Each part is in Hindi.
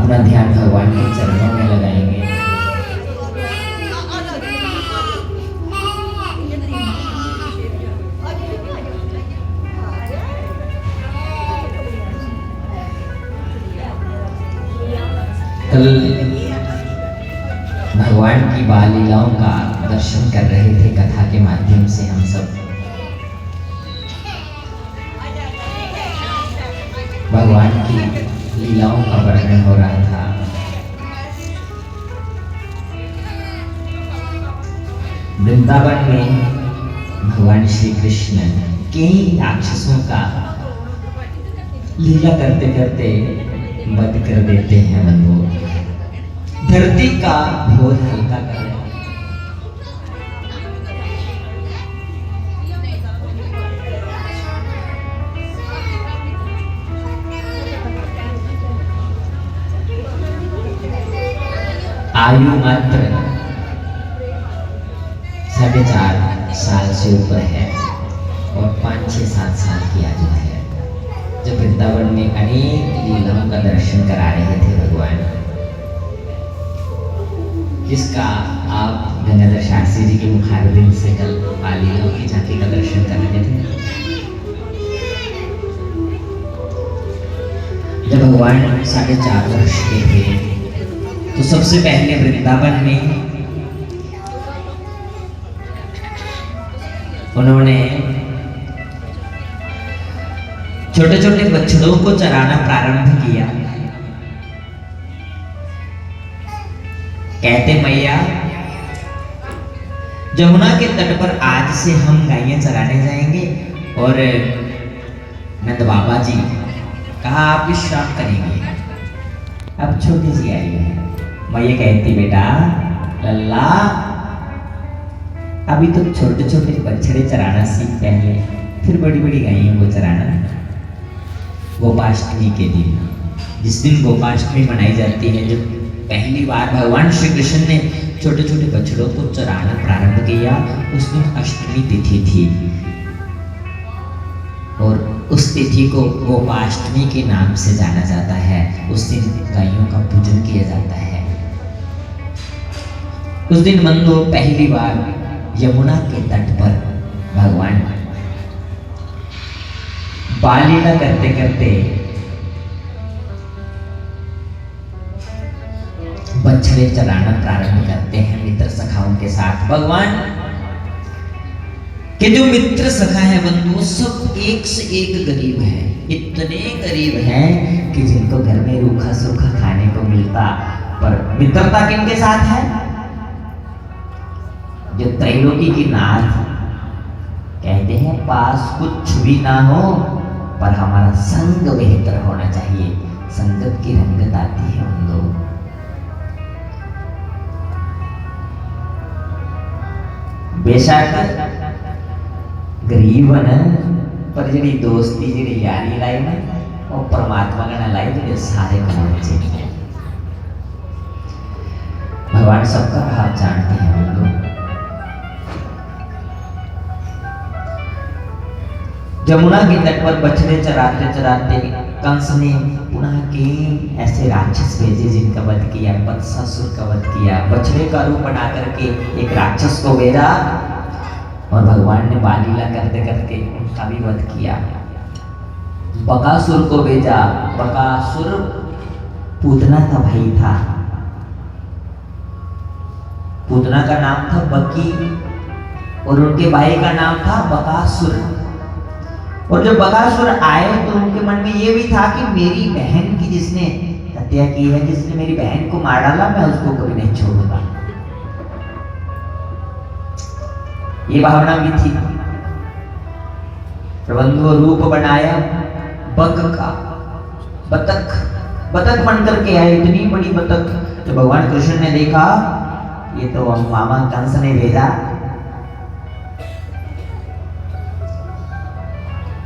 अपना ध्यान भगवान के चरणों में लगाएंगे। कल भगवान की बाल लीलाओं का दर्शन कर रहे थे कथा के माध्यम से हम सब। भगवान की लीलाओं का वर्णन हो रहा था। वृंदावन में भगवान श्री कृष्ण कई राक्षसों का लीला करते करते वध कर देते हैं। बंधुओं, धरती का बोझ हल्का कर रहे हैं। आयु मात्र 4.5 साल से ऊपर है और 5-6-7 साल की आयु है। जब वृंदावन में अनेक लीलाओं का दर्शन करा रहे थे भगवान, जिसका आप गंगाधर शास्त्री जी के मुखारबिंद से कल लीलाओं की झांकी का दर्शन कर रहे थे। जब भगवान 4.5 वर्ष के थे तो सबसे पहले वृंदावन में उन्होंने छोटे छोटे बछड़ों को चराना प्रारंभ किया। कहते मैया, जमुना के तट पर आज से हम गायें चराने जाएंगे और नंद बाबा जी कहा आप विश्राम करेंगे। अब छोटी सी आई है। मैया कहती बेटा लल्ला, अभी तो छोटे छोटे बछड़े चराना सीख पहले, फिर बड़ी बड़ी गायें को चराना। गोपाष्टमी के दिन, जिस दिन गोपाष्टमी मनाई जाती है, जब पहली बार भगवान श्री कृष्ण ने छोटे छोटे बछड़ों को चराना प्रारंभ किया, उस दिन अष्टमी तिथि थी और उस तिथि को गोपाष्टमी के नाम से जाना जाता है। उस दिन गायों का पूजन किया जाता है। उस दिन बंधु पहली बार यमुना के तट पर भगवान बाल लीला करते करते बछड़े चराना प्रारंभ करते हैं मित्र सखाओं के साथ। भगवान के जो मित्र सखा है बंधु, सब एक से एक गरीब है। इतने गरीब हैं कि जिनको घर में रूखा सूखा खाने को मिलता, पर मित्रता किनके साथ है? जो त्रैलोकी की नाथ कहते हैं, पास कुछ भी ना हो पर हमारा संग बेहतर होना चाहिए। संगत की रंगत आती है उन लोग। बेशक गरीब न, पर जी दोस्ती जी यारी लाई ना और परमात्मा का लाई तो सारे कमाने चाहिए। भगवान सबका भाव जानते हैं हम लोग। जमुना के तट पर बछड़े चराते चराते कंस ने पुनः के ऐसे राक्षस भेजे जिनका वध किया। वत्सासुर का वध किया। बछड़े का रूप बना करके एक राक्षस को भेजा और भगवान ने बाल लीला करते करते उनका भी वध किया। बकासुर को भेजा। बकासुर पूतना का भाई था। पूतना का नाम था बकी और उनके भाई का नाम था बकासुर। और जब बकासुर आए तो उनके मन में ये भी था कि मेरी बहन की जिसने हत्या की है, जिसने मेरी बहन को मार डाला, मैं उसको कभी नहीं छोड़ूंगा। ये भावना भी थी। प्रबंधु रूप बनाया बक का, बतख बन करके आए। इतनी बड़ी बतख। तो भगवान कृष्ण ने देखा ये तो मामा कंस ने भेजा।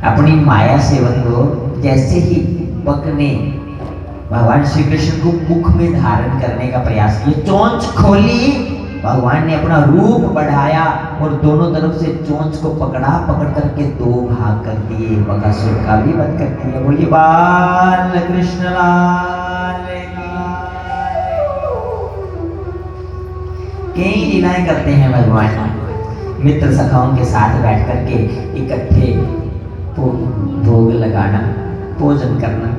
अपनी माया से बंधु जैसे ही बक ने भगवान श्री कृष्ण को मुख में धारण करने का प्रयास किया, चोंच खोली, भगवान ने अपना रूप बढ़ाया और दोनों तरफ से चोंच को पकड़ करके 2 भाग कर दिए। बकासुर का भी वध कर दिया। बोलिए बाल कृष्ण लाल की। कई लीलाएं करते हैं भगवान। मित्र सखाओं के साथ बैठ करके इकट्ठे भोग लगाना, भोजन करना।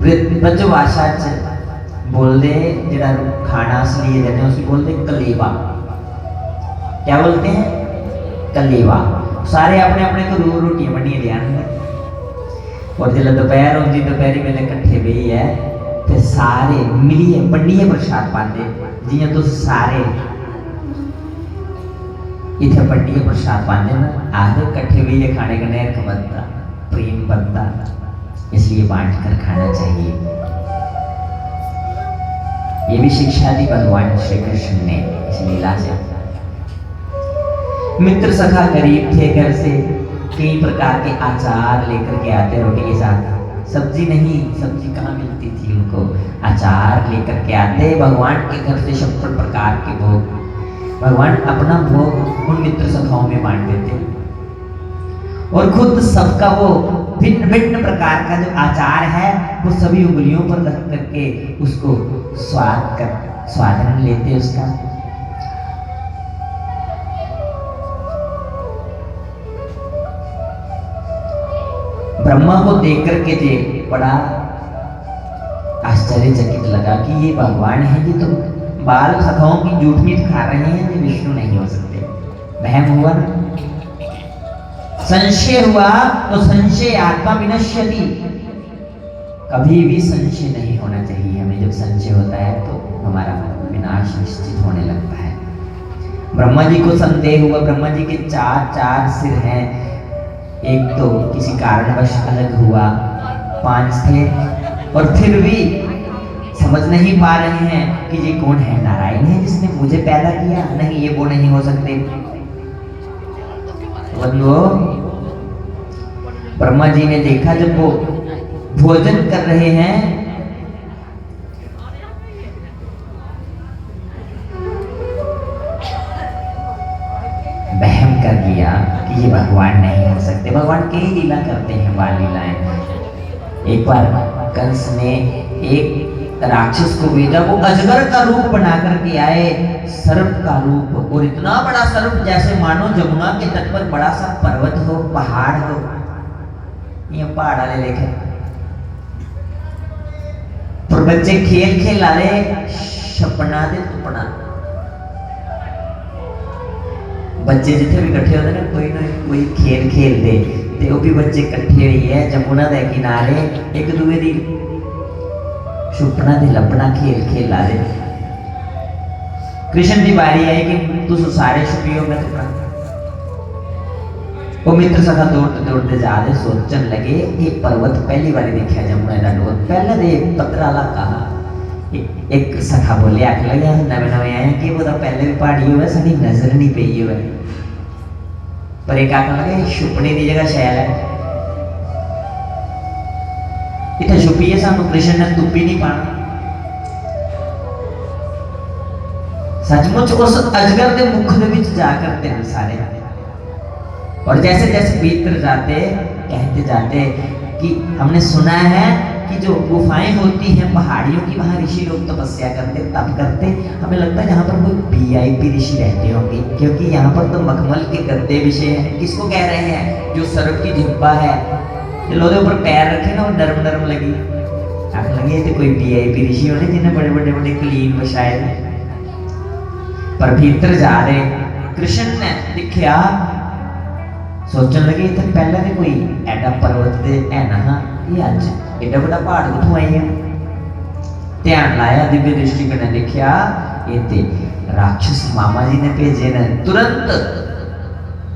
ब्रजभाषा च बोलते जरा खाना असली देते हैं उसको बोलते कलेवा। क्या बोलते हैं? कलेवा। सारे अपने अपने को रोटियां बनिए ले आने और जब दोपहर होती दोपहरी वेले इकट्ठे बही है तो सारे मिलिए बंडिए प्रसाद पाते जियां तुम सारे इतने बंडिए प्रसाद पाते ना आधे इकट्ठे बही खाने का नैर बनता, प्रेम बनता, इसलिए बांट कर खाना चाहिए। ये भी शिक्षा दी भगवान श्री कृष्ण ने इस लीला से। मित्र सखा गरीब थे, घर से कई प्रकार के आचार लेकर के आते रोटी के साथ। सब्जी नहीं, सब्जी कहाँ मिलती थी उनको, अचार लेकर के आते भगवान के घर से 56 प्रकार के भोग। भगवान अपना भोग उन मित्र सखाओं में बांट देते और खुद सबका वो भिन्न भिन्न प्रकार का जो आचार है वो सभी उंगलियों पर रख करके उसको स्वादन लेते उसका। ब्रह्मा को देख करके जे बड़ा आश्चर्यचकित लगा कि ये भगवान है, ये तो बाल सखाओं की जूठ मीठ खा रहे हैं, ये विष्णु नहीं हो सकते। वहम हुआ, संशय हुआ, तो संशय आत्मा विनश्यति। कभी भी संशय नहीं होना चाहिए हमें। जब संशय होता है तो हमारा विनाश निश्चित होने लगता है। ब्रह्मा जी को संदेह हुआ। ब्रह्मा जी के चार सिर हैं, एक तो किसी कारणवश अलग हुआ, 5 थे और फिर भी समझ नहीं पा रहे हैं कि ये कौन है। नारायण है जिसने मुझे पैदा किया? नहीं, ये वो नहीं हो सकते। ब्रह्मा जी ने देखा जब वो भोजन कर रहे हैं वहम कर लिया कि ये भगवान नहीं हो सकते। भगवान कई लीला करते हैं, बाल लीलाएं। एक बार कंस ने एक राक्षस को भेजा, वो अजगर का रूप बना करके आए, सर्प का रूप, और इतना बड़ा सर्प जैसे मानो जमुना के तट पर बड़ा सा पर्वत हो, पहाड़ हो। ये पहाड़ वाले लेखे पर बच्चे खेल खेल लाले छपना दे तुपना। बच्चे जिथे भी इकट्ठे होते ना कोई ना कोई खेल खेलते ते वो भी बच्चे इकट्ठे हुई है जमुना के किनारे एक दूसरे दी छुपना ते लपना खेल खेल ला दे। कृष्ण की बारी आई कि तुम सारे छुपियो मैं तुपना। वो मित्र सखा दौड़ते दौड़ते जा रहे, सोचन लगे ये पर्वत पहली बार देखा जमुना का डोर, पहले दे पतराला कहा। एक सखा बोले आख लगे नवे नवे आए कि वो तो पहले भी पहाड़ी हुआ साड़ी नजर नहीं पई हुआ। पर एक आख लगे छुपने की जगह शैल है, इतने छुपीए सानू कृष्ण ने तुपी नहीं पाना। सचमुच उस अजगर के मुख के विच जा करते हैं सारे, और जैसे जैसे भीतर जाते कहते जाते कि हमने सुना है कि जो गुफाएं होती हैं पहाड़ियों की, वहाँ ऋषि लोग तपस्या करते तप करते। हमें लगता है यहाँ पर कोई वीआईपी ऋषि रहते होंगे, क्योंकि यहाँ पर तो मखमल के गद्दे विषय हैं। किसको कह रहे हैं? जो सर्प की जिह्वा है, लोहे ऊपर पैर रखे ना और नरम नरम लगी, आख लगे तो कोई वीआईपी ऋषि होने जिन्हें बड़े बड़े बड़े क्लीन बछाए। पर भीतर जा रहे कृष्ण ने दिखया, सोचने लगे इतने पहले भी कोई एडा पर्वत दे है ना, ये अज एडा बड़ा पहाड़ उठो आई है। ध्यान लाया, दिव्य दृष्टि में देखा ये ते राक्षस मामा जी ने भेजे ने। तुरंत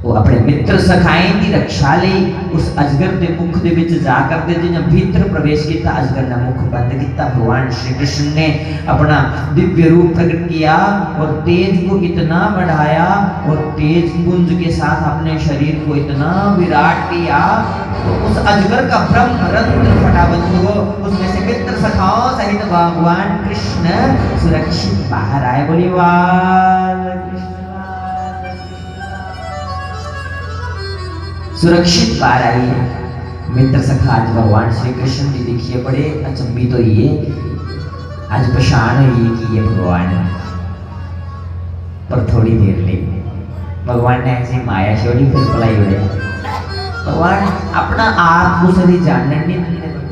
वो अपने मित्र सखाएं की रक्षा ली, उस अजगर के मुख के विच जाकर दे जिन्हें भीतर प्रवेश किया, अजगर ने मुख बंद किया। भगवान श्री कृष्ण ने अपना दिव्य रूप प्रकट किया और तेज को इतना बढ़ाया और तेज पुंज के साथ अपने शरीर को इतना विराट किया तो उस अजगर का ब्रह्म रंध्र फटा बंद हो, उसमें से मित्र सखाओं सहित भगवान कृष्ण सुरक्षित बाहर आए। बोली वाह, सुरक्षित बाहर आई है। मित्र सखा आज भगवान श्री कृष्ण जी देखिए बड़े अचंभित तो ये आज पछाण हुई कि ये भगवान है। पर थोड़ी देर ले भगवान ने ऐसी माया छोड़ी, फिर पलाई उड़े। भगवान अपना आप को सही जानने नहीं देते।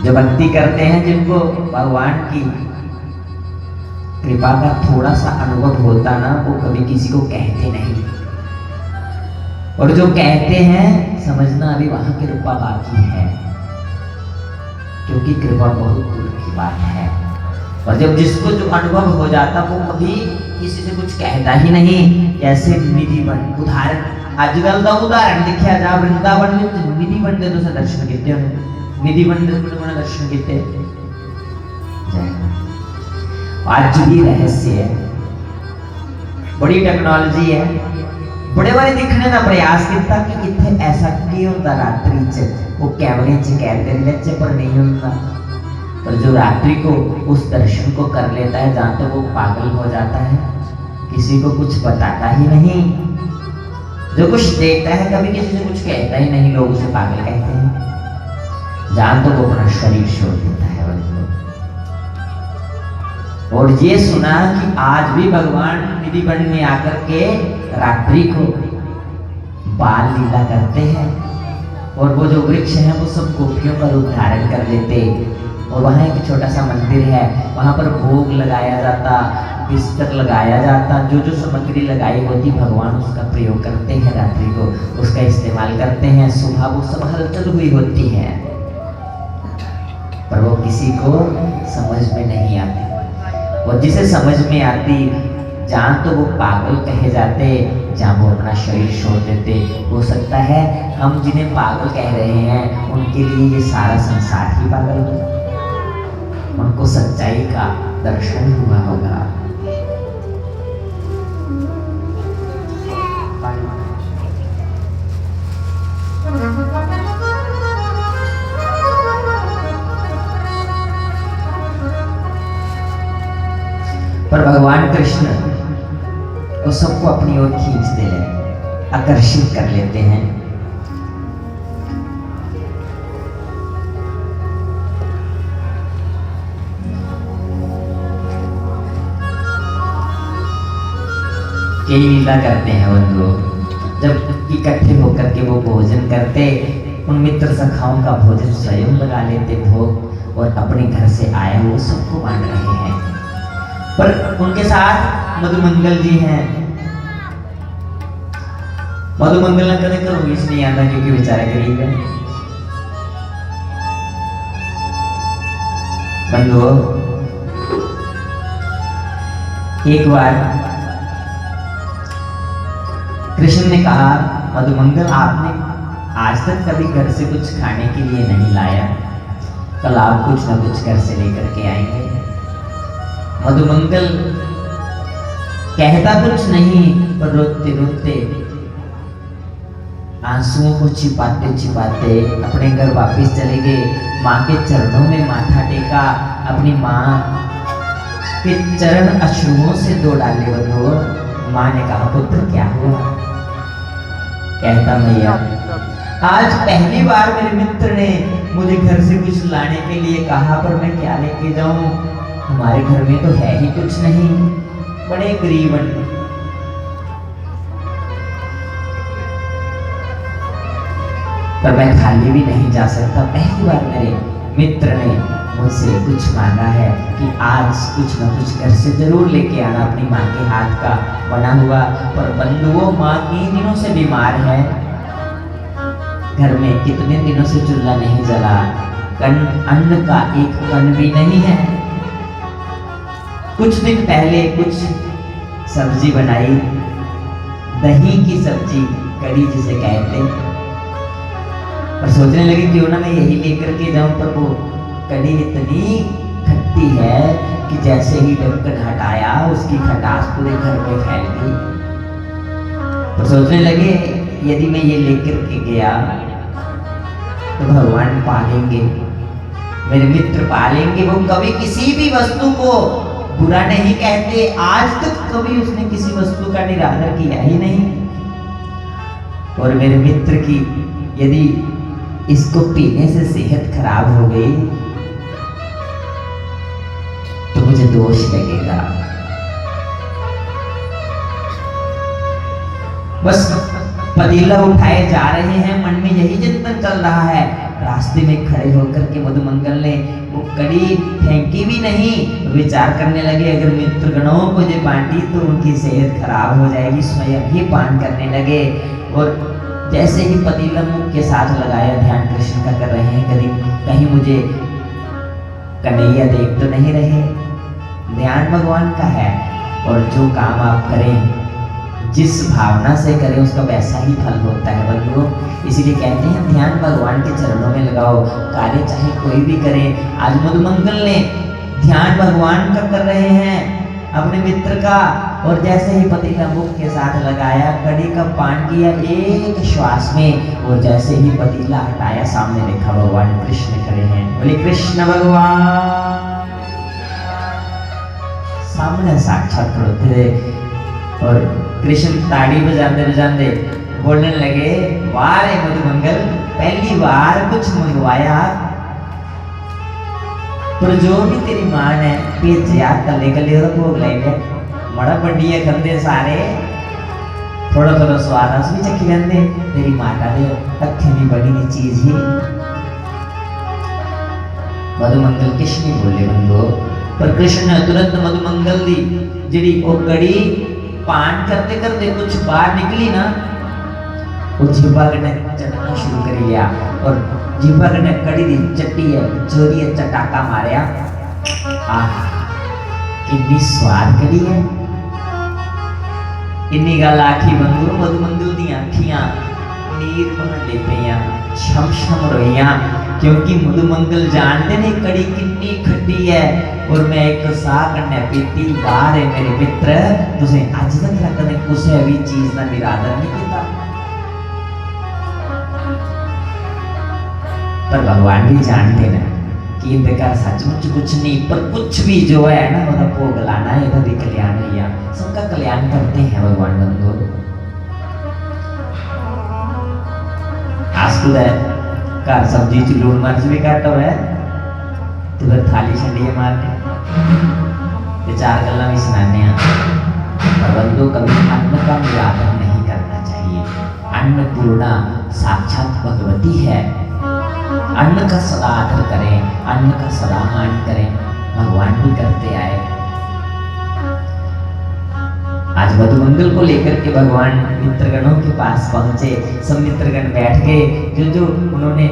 जो भक्ति करते हैं, जिनको भगवान की कृपा का थोड़ा सा अनुभव होता ना, वो कभी किसी को कहते नहीं, और जो कहते हैं समझना अभी वहां की कृपा बाकी है, क्योंकि कृपा बहुत दूर की बात है। और जब जिसको जो अनुभव हो जाता वो कभी किसी से कुछ कहता ही नहीं। जैसे निधि बन उदाहरण आजकल का उदाहरण देखा जा, वृंदावन में निधि बन दे तो दर्शन किते होने, निधि बन दे तो दर्शन किते। आज भी रहस्य है, बड़ी टेक्नोलॉजी है, बड़े बारे दिखने का प्रयास किया कि इतने ऐसा क्यों होता रात्रि च, वो कैमरे च कैद कर पर नहीं होता। पर जो रात्रि को उस दर्शन को कर लेता है, जहाँ तो वो पागल हो जाता है, किसी को कुछ बताता ही नहीं। जो कुछ देखता है कभी किसी से कुछ कहता ही नहीं, लोग उसे पागल कहते हैं। जहाँ तो वो अपना शरीर छोड़ देता है। और ये सुना कि आज भी भगवान निधि वन में आकर के रात्रि को बाल लीला करते हैं, और वो जो वृक्ष है वो सब गोपियों का रूप धारण कर लेते। और वहाँ एक छोटा सा मंदिर है, वहाँ पर भोग लगाया जाता, बिस्तर लगाया जाता, जो जो सामग्री लगाई होती भगवान उसका प्रयोग करते हैं, रात्रि को उसका इस्तेमाल करते हैं। सुबह वो सब हलचल हुई होती है, पर वो किसी को समझ में नहीं आती। और जिसे समझ में आती, जहाँ तो वो पागल कहे जाते, जहाँ वो अपना शरीर छोड़ देते। हो सकता है हम जिन्हें पागल कह रहे हैं उनके लिए ये सारा संसार ही पागल हो, उनको सच्चाई का दर्शन हुआ होगा। पर भगवान कृष्ण वो सबको अपनी ओर खींचते हैं, आकर्षित कर लेते हैं। कई लीला करते हैं बंधु, जब इकट्ठे होकर के वो भोजन करते, उन मित्र सखाओं का भोजन स्वयं लगा लेते भोग, और अपने घर से आए वो सबको बांट रहे हैं। पर उनके साथ मधुमंगल जी हैं। मधुमंगल ने कभी करो बीच नहीं आता, क्योंकि बेचारे गरीब है। बंधु, एक बार कृष्ण ने कहा, मधुमंगल आपने आज तक कभी घर से कुछ खाने के लिए नहीं लाया, कल आप कुछ ना कुछ घर से लेकर के आएंगे। मधुमंगल कहता कुछ नहीं, पर रोते रोते आंसुओं को छिपाते छिपाते अपने घर वापस चले गए। माँ के चरणों में माथा टेका, अपनी माँ के चरण अश्रुओं से धो डाले। बंधु, माँ ने कहा, पुत्र क्या हुआ? कहता, मैया आज पहली बार मेरे मित्र ने मुझे घर से कुछ लाने के लिए कहा, पर मैं क्या लेके जाऊं? हमारे घर में तो है ही कुछ नहीं, बड़े गरीब हैं। पर मैं खाली भी नहीं जा सकता। पहली बार मेरे मित्र ने मुझसे कुछ मांगा है कि आज कुछ न कुछ घर से जरूर लेके आना, अपनी माँ के हाथ का बना हुआ। पर बंधुओं, माँ 3 दिनों से बीमार है, घर में कितने दिनों से चूल्हा नहीं जला, अन्न का एक कण भी नहीं है। कुछ दिन पहले कुछ सब्जी बनाई, दही की सब्जी, कड़ी जिसे कहते, और सोचने लगे क्यों ना मैं यही लेकर के जाऊं। पर वो कड़ी इतनी खट्टी है कि जैसे ही ढक्कन हटाया उसकी खटास पूरे घर में फैल गई। और सोचने लगे यदि मैं ये लेकर के गया तो भगवान पालेंगे, मेरे मित्र पालेंगे। वो कभी किसी भी वस्तु को बुरा नहीं कहते, आज तक कभी उसने किसी वस्तु का निरादर किया ही नहीं। और मेरे मित्र की यदि इसको पीने से सेहत खराब हो गई मुझे दोष लगेगा। बस पतीला उठाए जा रहे हैं, मन में यही चिंतन चल रहा है। रास्ते में खड़े होकर के मधुमंगल ने वो कड़ी फेंकी भी नहीं, विचार करने लगे अगर मित्रगणों को जो बांटी तो उनकी सेहत खराब हो जाएगी, स्वयं ही पान करने लगे। और जैसे ही पतीला मुख के साथ लगाया, ध्यान कृष्ण का कर रहे हैं, कहीं मुझे कन्हैया देख तो नहीं रहे। ध्यान भगवान का है, और जो काम आप करें जिस भावना से करें उसका वैसा ही फल होता है बंधुओं। इसीलिए कहते हैं ध्यान भगवान के चरणों में लगाओ, कार्य चाहे कोई भी करे। आज मधुमंगल ने ध्यान भगवान का कर रहे हैं अपने मित्र का, और जैसे ही पतीला मुख के साथ लगाया, कड़ी का पान किया एक श्वास में, और जैसे ही पतीला हटाया, सामने देखा भगवान कृष्ण खड़े हैं। बोले कृष्ण भगवान सामने साक्षात खड़े थे। और कृष्ण ताड़ी बजाते बजाते बोलने लगे, वाह रे मधुमंगल, पहली बार कुछ मंगवाया, पर जो भी तेरी मां ने भेजा कले कले और भोग लेके बड़ा बढ़िया खंदे सारे, थोड़ा थोड़ा स्वाद भी चखी लेंदे। तेरी माता दे अखे नहीं बड़ी नी चीज ही। मधुमंगल किश नहीं बोले बंधो, पर कृष्ण ने तुरंत मधुमंगल दी जिड़ी वो कड़ी पान करते करते कुछ बाहर निकली ना, वो जीभा ने चटना शुरू कर लिया, और जीभा ने कड़ी दी चट्टी है चोरी है चटाका मारिया। कितनी स्वाद कड़ी है। इन्नी गल आखी बंधु, मधुमंगल दी आखियां नीर बहन ले पियां, छम छम रोइयां, क्योंकि मधुमंगल जानते ने कड़ी कितनी खट्टी है, और मैं एक साह कन्ने पीती। बाहर है मेरे मित्र, तुझे अज तक कदे कुछ भी चीज का निरादर नहीं किया। पर भगवान भी जानते ना कि इनका सचमुच कुछ नहीं, पर कुछ भी जो है ना वो भोग लाना है, ये भी कल्याण है, सबका कल्याण करते हैं भगवान बंधु। आज तो घर सब्जी च लून मिर्च भी घट है, तो फिर थाली छंडिए मारने ते चार गल्लां भी सुनाने। पर बंधु कभी अन्न का निरादर नहीं करना चाहिए। अन्नपूर्णा साक्षात भगवती है। अन्न का सदा आदर करें, अन्न का सदा मान करें, भगवान भी करते आए। आज मधुमंगल को लेकर के भगवान मित्रगणों के पास पहुंचे। सब मित्रगण बैठ गए। जो उन्होंने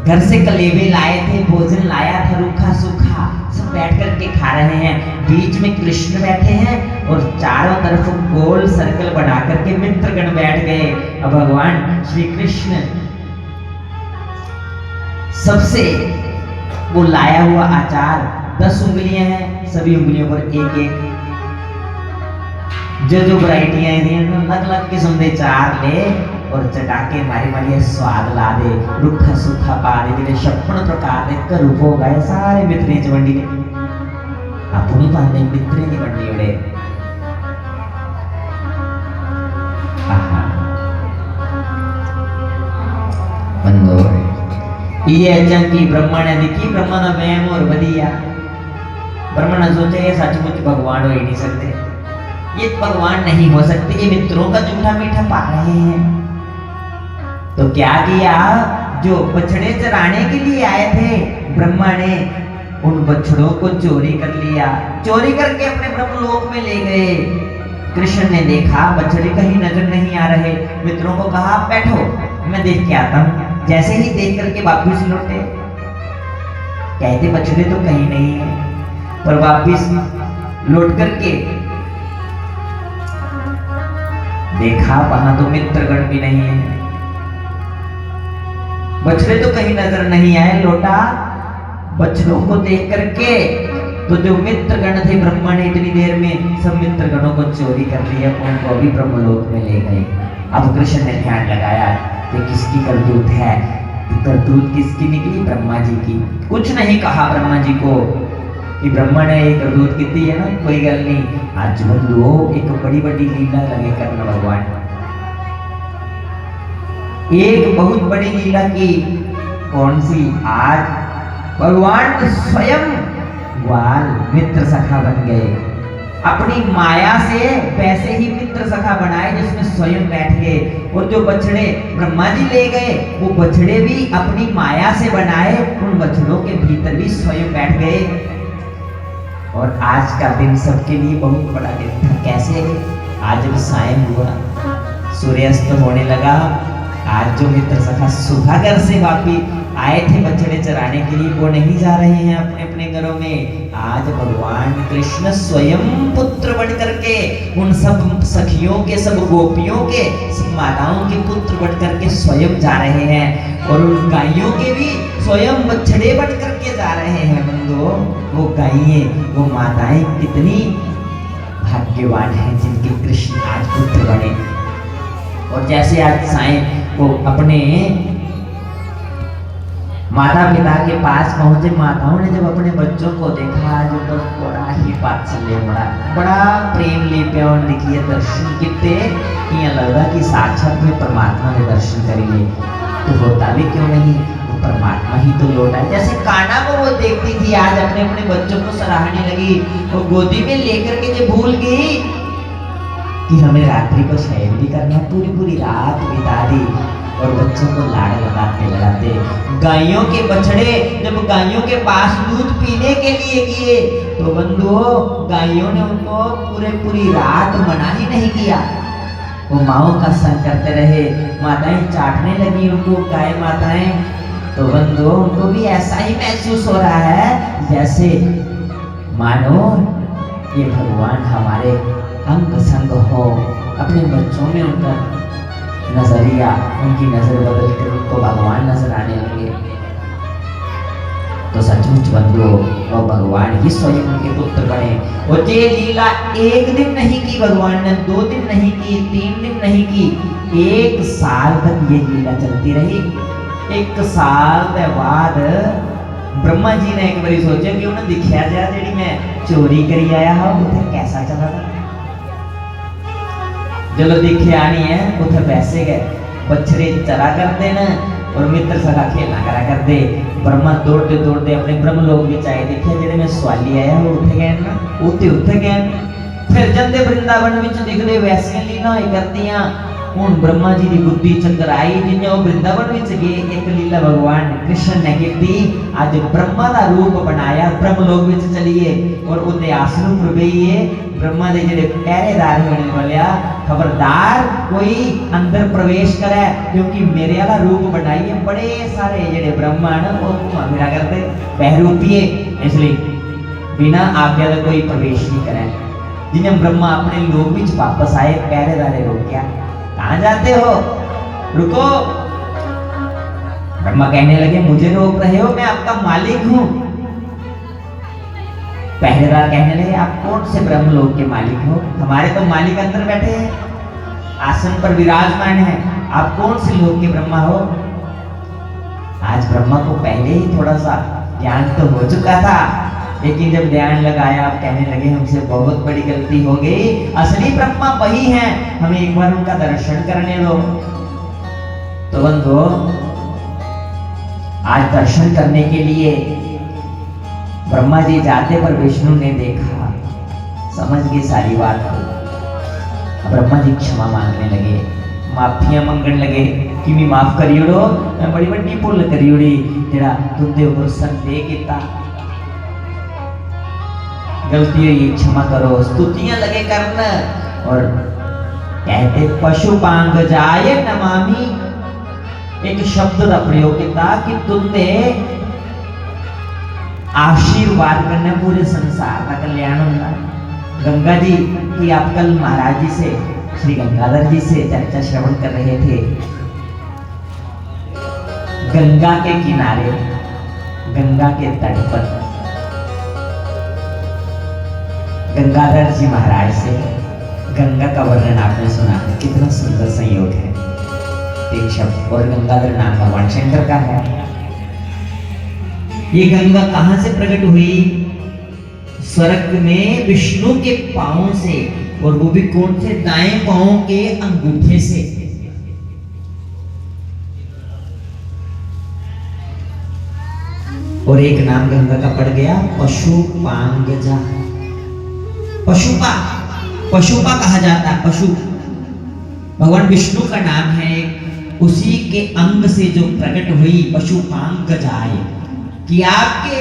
घर से कलेवे लाए थे, भोजन लाया था रूखा सूखा, सब बैठ कर के खा रहे हैं। बीच में कृष्ण बैठे हैं, और चारों तरफ गोल सर्कल बना करके मित्रगण बैठ गए। अब भगवान श्री कृष्ण सबसे वो लाया हुआ आचार 10 उंगलियां हैं, सभी उंगलियों पर एक एक जो वैरायटियां अलग अलग किस्म के चार ले, और चटाके मारी मारी स्वाद ला दे, रूखा सूखा पा दे, जिन्हें 56 प्रकार के घर हो गए। सारे मित्रे च वंडी ने अपनी पाने मित्रे की वंडी उड़े। बंदो ये चंगी ब्रह्मा ने दिखी, ब्रह्मा ना वहम और बदिया। ब्रह्मा ने सोचे ये सचमुच भगवान हो ही नहीं सकते, ये भगवान नहीं हो सकते, ये मित्रों का जूठा मीठा पा रहे हैं। तो क्या किया, जो बछड़े चराने के लिए आए थे ब्रह्मा ने उन बछड़ों को चोरी कर लिया, चोरी करके अपने ब्रह्मलोक में ले गए। कृष्ण ने देखा बछड़े कहीं नजर नहीं आ रहे, मित्रों को कहा बैठो मैं देख के आता हूं। जैसे ही देख करके वापिस लौटे, कहते बछड़े तो कहीं नहीं है, पर वापिस लौट करके देखा वहां तो मित्रगण भी नहीं है, बछड़े तो कहीं नजर नहीं आए। लौटा, बछड़ों को देख करके तो जो मित्रगण थे ब्रह्मा ने इतनी देर में सब मित्रगणों को चोरी कर लिया, उनको भी ब्रह्मलोक में ले गए। अब कृष्ण ने ध्यान लगाया कि किसकी करतूत है, करतूत किसकी निकली, ब्रह्मा जी की। कुछ नहीं कहा ब्रह्मा जी को कि ब्रह्मा ने एक करतूत की है ना, कोई गल नहीं। आज बंधुओं एक बड़ी बड़ी लीला लगे करना भगवान, एक बहुत बड़ी लीला की। कौन सी? आज भगवान स्वयं ग्वाल मित्र सखा बन गए। अपनी माया से वैसे ही मित्र सखा बनाए जिसमें स्वयं बैठ गए। और जो बछड़े ब्रह्मा जी ले गए वो बछड़े भी अपनी माया से बनाए, उन बछड़ों के भीतर भी स्वयं बैठ गए। और आज का दिन सबके लिए बहुत बड़ा दिन था। कैसे? आज जब सायं हुआ, सूर्यास्त होने लगा, आज जो मित्र सखा सुबह घर से वापिस आए थे बछड़े चराने के लिए, वो नहीं जा रहे हैं अपने अपने घरों में। आज भगवान कृष्ण स्वयं पुत्र बन करके उन सब सखियों के, सब गोपियों के, सब माताओं के पुत्र बन करके स्वयं जा रहे हैं। और उन गायों के भी स्वयं बछड़े बन करके जा रहे हैं। बंधुओं, वो गायें, वो माताएं कितनी भाग्यवान हैं जिनके कृष्ण आज पुत्र बने। और जैसे आज साईं वो अपने माता पिता के पास पहुंचे, माताओं ने जब अपने बच्चों को देखा, आज तो बड़ा ही वात्सल्य, बड़ा प्रेम ले प्यार दिखिए, दर्शन कितने यहाँ लगता कि साक्षात में परमात्मा ने दर्शन करिए। तो होता भी क्यों नहीं, वो परमात्मा ही तो लौटा। जैसे कान्हा को वो देखती थी, आज अपने अपने बच्चों को सराहने लगी। वो गोदी में लेकर के जो भूल गई कि हमें रात्रि को शयन भी करना, पूरी पूरी रात बिता दी। और बच्चों को लाड़ लगाते लगाते गायों के बछड़े जब गायों के पास दूध पीने के लिए गए, तो बंधुओं गायों ने उनको पूरी रात मना ही नहीं किया। वो माओ का संग करते रहे, माताएं चाटने लगी उनको, गाय माताएं। तो बंधुओं उनको भी ऐसा ही महसूस हो रहा है जैसे मानो ये भगवान हमारे अंग संग हो। अपने बच्चों में उनका नजरिया, उनकी नजर बदल कर उनको भगवान नजर आने लगे। तो सचमुच बंधुओं वो भगवान ही स्वयं उनके पुत्र बने। और ये लीला एक दिन नहीं की भगवान ने, 2 दिन नहीं की, 3 दिन नहीं की, 1 साल तक ये लीला चलती रही। 1 साल के बाद ब्रह्मा जी ने एक बार सोचा कि उन्हें दिखा जाए जेडी मैं चोरी करी आया हाँ उधर कैसा चला था। चलो दिखे आनी है, उधर पैसे गए बछड़े चरा कर देना और मित्र सखा खेलना करा कर दे। ब्रह्मा दौड़ते दौड़ते अपने ब्रह्म लोक में आए, देखे जेडे मैं सवाली आया वो उठे गए ना, उठे गए। फिर जंदे वृंदावन में दिखते वैसे लीला करदियां। ਹੁਣ ब्रह्मा जी की बुद्धि चक्कर आई, जिन्हें वो वृंदावन में गए, एक लीला भगवान कृष्ण ने की। आज ब्रह्मा का रूप बनाया, ब्रह्मलोक में चलिए और उन्हें आश्रम पर गई। ब्रह्मा के जेडे पहरेदार होने बोलिया खबरदार कोई अंदर प्रवेश करे, क्योंकि मेरे वाला रूप बनाइए बड़े सारे जेडे ब्रह्मा ने वो घुमा फिरा करते बहरूपिए, इसलिए बिना आज्ञा का कोई प्रवेश नहीं करे। जिन्हें ब्रह्मा अपने लोक में वापस आए, पहरेदारे रोकिया, कहाँ जाते हो, रुको। ब्रह्मा कहने लगे मुझे रोक रहे हो, मैं आपका मालिक हूँ। पहरेदार कहने लगे आप कौन से ब्रह्मलोक के मालिक हो, हमारे तो मालिक अंदर बैठे हैं, आसन पर विराजमान है, आप कौन से लोक के ब्रह्मा हो। आज ब्रह्मा को पहले ही थोड़ा सा ज्ञान तो हो चुका था, लेकिन जब ध्यान लगाया आप कहने लगे हमसे बहुत बड़ी गलती हो गई, असली ब्रह्मा वही हैं, हमें एक बार उनका दर्शन करने दो। तो बंधुओं आज दर्शन करने के लिए ब्रह्मा जी जाते पर विष्णु ने देखा, समझ गए सारी बात को। ब्रह्मा जी क्षमा मांगने लगे, माफियां मांगने लगे कि मैं माफ करियो, मैं बड़ी बड़ी भूल करियोड़ी जेड़ा तुंदे ऊपर संदेह किया, गलती हुई क्षमा करो। स्तुतियां लगे करना और कहते पशुपांग जाए नमामि, एक शब्द का प्रयोग किया कि तुमने आशीर्वाद करने पूरे संसार का कल्याण होगा। गंगा जी की आप कल महाराज जी से, श्री गंगाधर जी से चर्चा श्रवण कर रहे थे। गंगा के किनारे, गंगा के तट पर गंगाधर जी महाराज से गंगा का वर्णन आपने सुना, कितना सुंदर संयोग है। एक शब्द और गंगाधर नाम भगवान शंकर का है। ये गंगा कहां से प्रकट हुई? स्वर्ग में विष्णु के पांव से, और वो भी कौन से? दाएं पांव के अंगूठे से। और एक नाम गंगा का पड़ गया पशुपांगजा। पशुपा, पशुपा कहा जाता है। पशु भगवान विष्णु का नाम है। उसी के अंग से जो प्रकट हुई पशुपांगजाए, कि आपके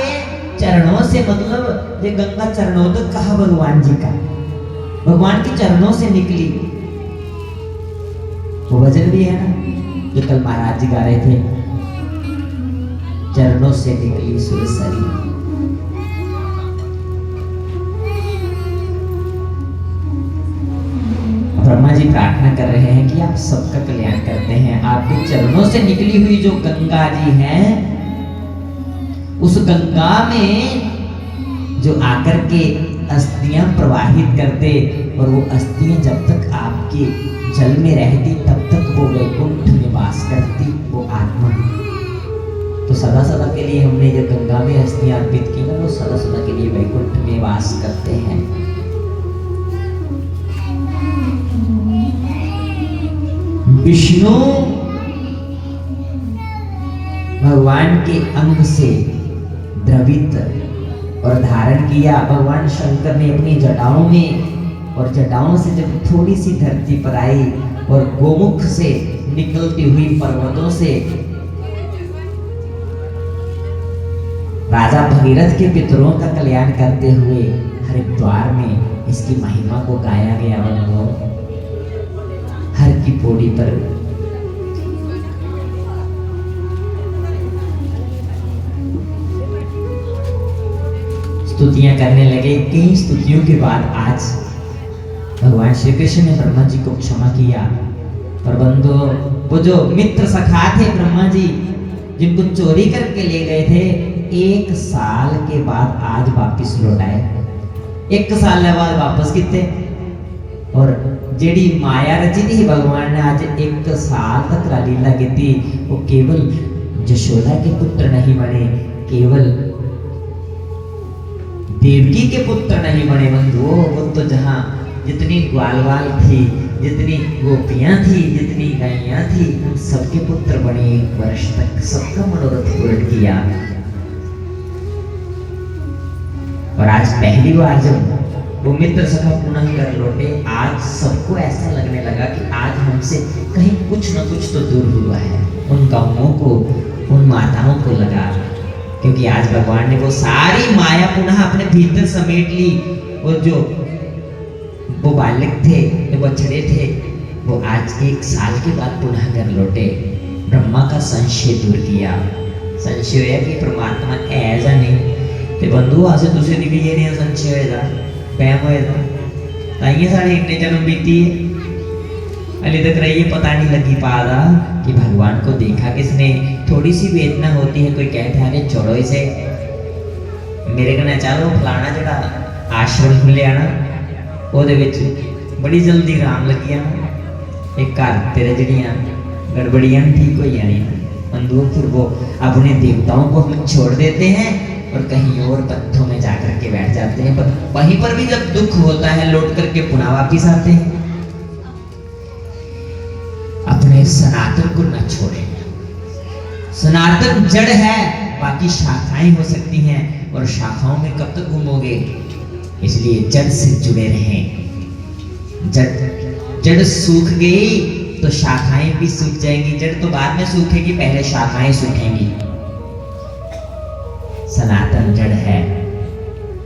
चरणों से, मतलब ये गंगा चरणोदक कहा भगवान जी का, भगवान के चरणों से निकली। वो भजन भी है ना जो कल महाराज जी गा रहे थे, चरणों से निकली सुरसरी। ब्रह्मा जी प्रार्थना कर रहे हैं कि आप सबका कल्याण करते हैं। आपके चरणों से निकली हुई जो गंगा जी हैं, उस गंगा में जो आकर के अस्थियां प्रवाहित करते, और वो अस्थियां जब तक आपके जल में रहती तब तक वो वैकुंठ में वास करती, वो आत्मा। तो सदा सदा के लिए हमने जो गंगा में अस्थियां अर्पित की ना, वो सदा सदा के लिए वैकुंठ में वास करते हैं। विष्णु भगवान के अंग से द्रवित और धारण किया भगवान शंकर ने अपनी जटाओं में, और जटाओं से जब थोड़ी सी धरती पर आई, और गोमुख से निकलती हुई पर्वतों से राजा भगीरथ के पितरों का कल्याण करते हुए हरिद्वार में इसकी महिमा को गाया गया। बंधुओं, हर की पौड़ी पर स्तुतियां करने लगे। कई स्तुतियों के बाद आज भगवान श्री कृष्ण ने ब्रह्मा जी को क्षमा किया। और बंधु, वो जो मित्र सखा थे ब्रह्मा जी, जिनको चोरी करके ले गए थे, 1 साल के बाद आज वापिस लौट आए। 1 साल बाद वापस किते, और जेडी माया रची थी भगवान ने आज 1 साल तक लीला की थी, वो केवल यशोदा के पुत्र नहीं बने, केवल देवकी के पुत्र नहीं बने बंधुओं, वो तो जहां जितनी ग्वालवाल थी, जितनी गोपियां थी, जितनी गायियां थी, उन सबके पुत्र बने। 1 वर्ष तक सबका मनोरथ पूर्ण किया। और आज पहली बार जब वो मित्र सखा पुनः घर लौटे, आज सबको ऐसा लगने लगा कि आज हमसे कहीं कुछ न कुछ तो दूर हुआ है। उन गाँवों को, उन माताओं को लगा, क्योंकि आज भगवान ने वो सारी माया पुनः अपने भीतर समेट ली। और जो वो बालक थे, जो बछड़े थे, वो आज 1 साल के बाद पुनः घर लौटे। ब्रह्मा का संशय दूर किया। संशय है कि परमात्मा ऐसा नहीं ते बंधु, आज दूसरे दिन भी ये नहीं संशय होएगा, वहम होएगा। ताइए साढ़े इतने जन्म बीती है, अली तक रही पता नहीं लगी पादा कि भगवान को देखा किसने। थोड़ी सी वेदना होती है, कोई कहता है अरे छोड़ो इसे, मेरे कने चलो फलाना जड़ा आश्रम खुले आना, ਉਹਦੇ ਵਿੱਚ बड़ी जल्दी राम लगी आना, एक घर तेरे जड़ियाँ गड़बड़ियाँ ठीक हो जानी। बंधुओं, फिर वो अपने देवताओं को हम छोड़ देते हैं और कहीं और पत्थरों में जाकर के बैठ जाते हैं, पर वहीं पर भी जब दुख होता है लौट करके पुनः वापिस आते हैं। अपने सनातन को न छोड़ें। सनातन जड़ है, बाकी शाखाएं हो सकती हैं, और शाखाओं में कब तक घूमोगे, इसलिए जड़ से जुड़े रहें। जड़ सूख गई तो शाखाएं भी सूख जाएंगी। जड़ तो बाद में सूखेगी, पहले शाखाएं सूखेंगी। सनातन जड़ है,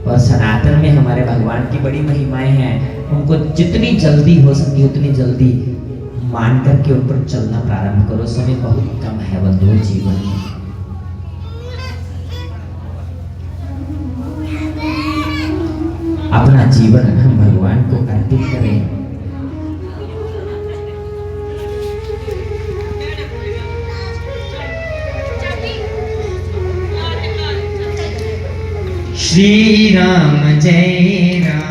और सनातन में हमारे भगवान की बड़ी महिमाएं हैं। उनको जितनी जल्दी हो सके उतनी जल्दी मान करके ऊपर चलना प्रारंभ करो। समय बहुत कम है बंधुओं जीवन में। अपना जीवन हम भगवान को अर्पित करें। श्री राम जय राम।